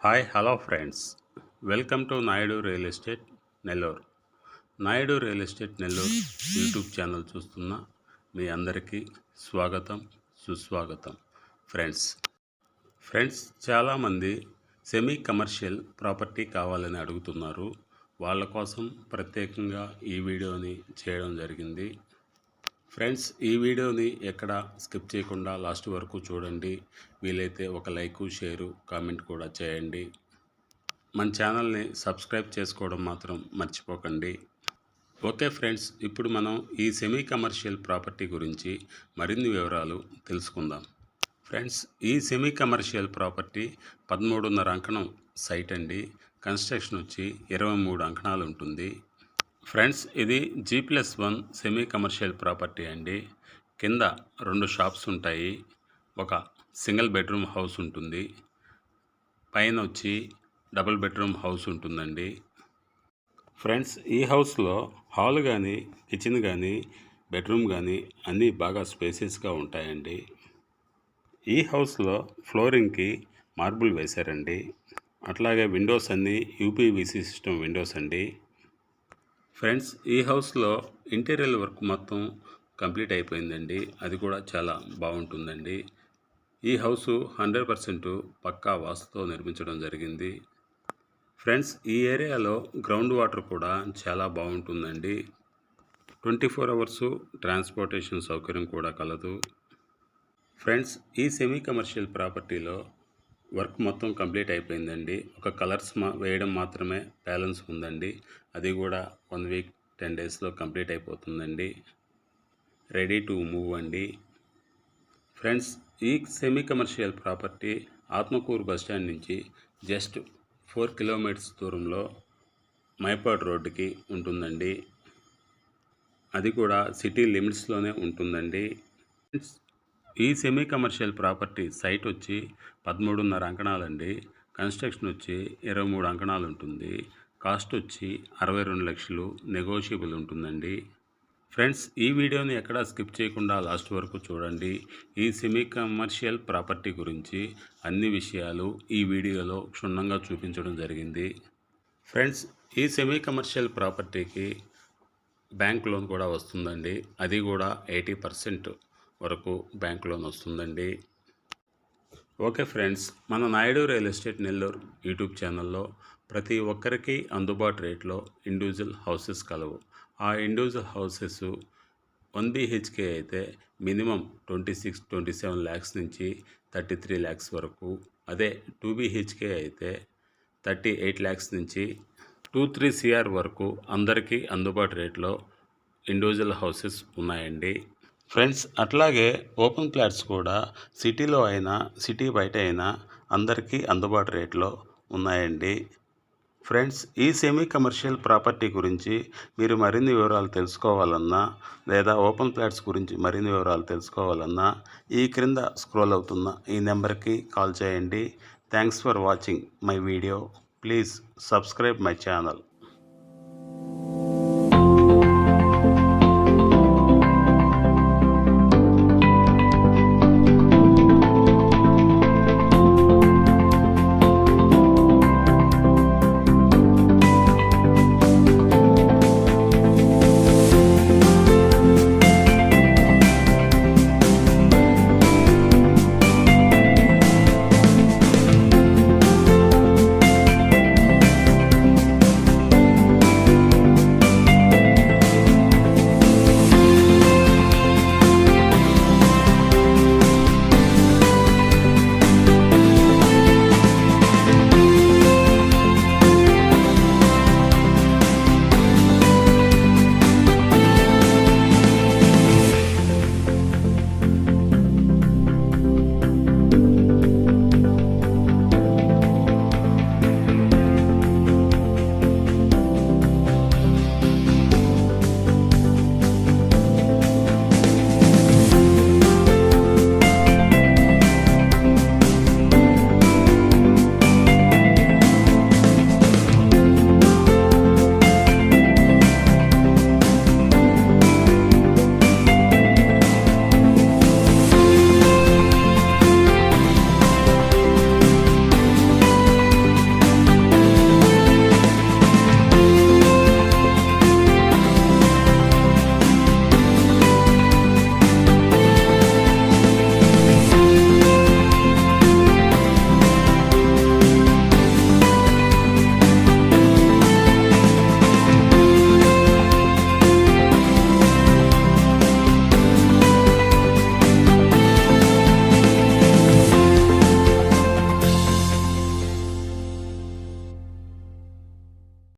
Hi hello friends, welcome to Naidu real estate Nellore. Naidu real estate Nellore YouTube channel చూస్తున్న మీ అందరికీ స్వాగతం, సుస్వాగతం. ఫ్రెండ్స్ చాలామంది సెమీ కమర్షియల్ ప్రాపర్టీ కావాలని అడుగుతున్నారు. వాళ్ళ కోసం ప్రత్యేకంగా ఈ వీడియోని చేయడం జరిగింది. ఫ్రెండ్స్, ఈ వీడియోని ఎక్కడ స్కిప్ చేయకుండా లాస్ట్ వరకు చూడండి. వీలైతే ఒక లైకు, షేరు, కామెంట్ కూడా చేయండి. మన ఛానల్ని సబ్స్క్రైబ్ చేసుకోవడం మాత్రం మర్చిపోకండి. ఓకే ఫ్రెండ్స్, ఇప్పుడు మనం ఈ సెమీ కమర్షియల్ ప్రాపర్టీ గురించి మరిన్ని వివరాలు తెలుసుకుందాం. ఫ్రెండ్స్, ఈ సెమీ కమర్షియల్ ప్రాపర్టీ 13.5 అంకణం సైట్ అండి. కన్స్ట్రక్షన్ వచ్చి 23 అంకణాలు ఉంటుంది. ఫ్రెండ్స్, ఇది G+1 సెమీ కమర్షియల్ ప్రాపర్టీ అండి. కింద 2 షాప్స్ ఉంటాయి, ఒక సింగిల్ బెడ్రూమ్ హౌస్ ఉంటుంది, పైన వచ్చి డబుల్ బెడ్రూమ్ హౌస్ ఉంటుందండి. ఫ్రెండ్స్, ఈ హౌస్లో హాల్ కానీ, కిచెన్ కానీ, బెడ్రూమ్ కానీ అన్నీ బాగా స్పేసియస్గా ఉంటాయండి. ఈ హౌస్లో ఫ్లోరింగ్కి మార్బుల్ వేశారండి. అట్లాగే విండోస్ అన్నీ UPVC సిస్టమ్ విండోస్ అండి. ఫ్రెండ్స్, ఈ హౌస్లో ఇంటీరియర్ వర్క్ మొత్తం కంప్లీట్ అయిపోయిందండి. అది కూడా చాలా బాగుంటుందండి. ఈ హౌసు 100% పక్కా వాస్తుతో నిర్మించడం జరిగింది. ఫ్రెండ్స్, ఈ ఏరియాలో గ్రౌండ్ వాటర్ కూడా చాలా బాగుంటుందండి. 24 అవర్సు ట్రాన్స్పోర్టేషన్ సౌకర్యం కూడా కలదు. ఫ్రెండ్స్, ఈ సెమీ కమర్షియల్ ప్రాపర్టీలో వర్క్ మొత్తం కంప్లీట్ అయిపోయిందండి. ఒక కలర్స్ వేయడం మాత్రమే బ్యాలెన్స్ ఉందండి. అది కూడా 1 వీక్ 10 డేస్లో కంప్లీట్ అయిపోతుందండి. రెడీ టు మూవ్ అండి. ఫ్రెండ్స్, ఈ semi commercial property Atmakur bus stand నుంచి జస్ట్ 4 కిలోమీటర్స్ దూరంలో మైపాడ్ రోడ్డుకి ఉంటుందండి. అది కూడా సిటీ లిమిట్స్లోనే ఉంటుందండి. ఈ సెమీ కమర్షియల్ ప్రాపర్టీ సైట్ వచ్చి 13.5 అంకణాలండి. కన్స్ట్రక్షన్ వచ్చి 23 అంకణాలు ఉంటుంది. కాస్ట్ వచ్చి 62 లక్షలు, నెగోషియబుల్ ఉంటుందండి. ఫ్రెండ్స్, ఈ వీడియోని ఎక్కడా స్కిప్ చేయకుండా లాస్ట్ వరకు చూడండి. ఈ సెమీ కమర్షియల్ ప్రాపర్టీ గురించి అన్ని విషయాలు ఈ వీడియోలో క్షుణ్ణంగా చూపించడం జరిగింది. ఫ్రెండ్స్, ఈ సెమీ కమర్షియల్ ప్రాపర్టీకి బ్యాంక్ లోన్ కూడా వస్తుందండి. అది కూడా 80% వరకు బ్యాంక్ లోన్ వస్తుందండి. ఓకే ఫ్రెండ్స్, మన Naidu real estate Nellore YouTube ఛానల్లో ప్రతి ఒక్కరికి అందుబాటు రేట్లో ఇండివిజువల్ హౌసెస్ కలవు. ఆ ఇండివిజువల్ హౌసెస్ 1 BHK అయితే మినిమం 26-27 ల్యాక్స్ నుంచి 33 ల్యాక్స్ వరకు, అదే 2 BHK అయితే 38 ల్యాక్స్ నుంచి 2-3 CR వరకు అందరికీ అందుబాటు రేట్లో ఇండివిజువల్ హౌసెస్ ఉన్నాయండి. ఫ్రెండ్స్, అట్లాగే ఓపెన్ ప్లాట్స్ కూడా సిటీలో అయినా, సిటీ బయట అయినా అందరికీ అందుబాటు రేట్లో ఉన్నాయండి. ఫ్రెండ్స్, ఈ సెమీ కమర్షియల్ ప్రాపర్టీ గురించి మీరు మరిన్ని వివరాలు తెలుసుకోవాలన్నా, లేదా ఓపెన్ ప్లాట్స్ గురించి మరిన్ని వివరాలు తెలుసుకోవాలన్నా ఈ క్రింద స్క్రోల్ అవుతున్న ఈ నెంబర్కి కాల్ చేయండి. Thanks for watching my video. Please subscribe my channel.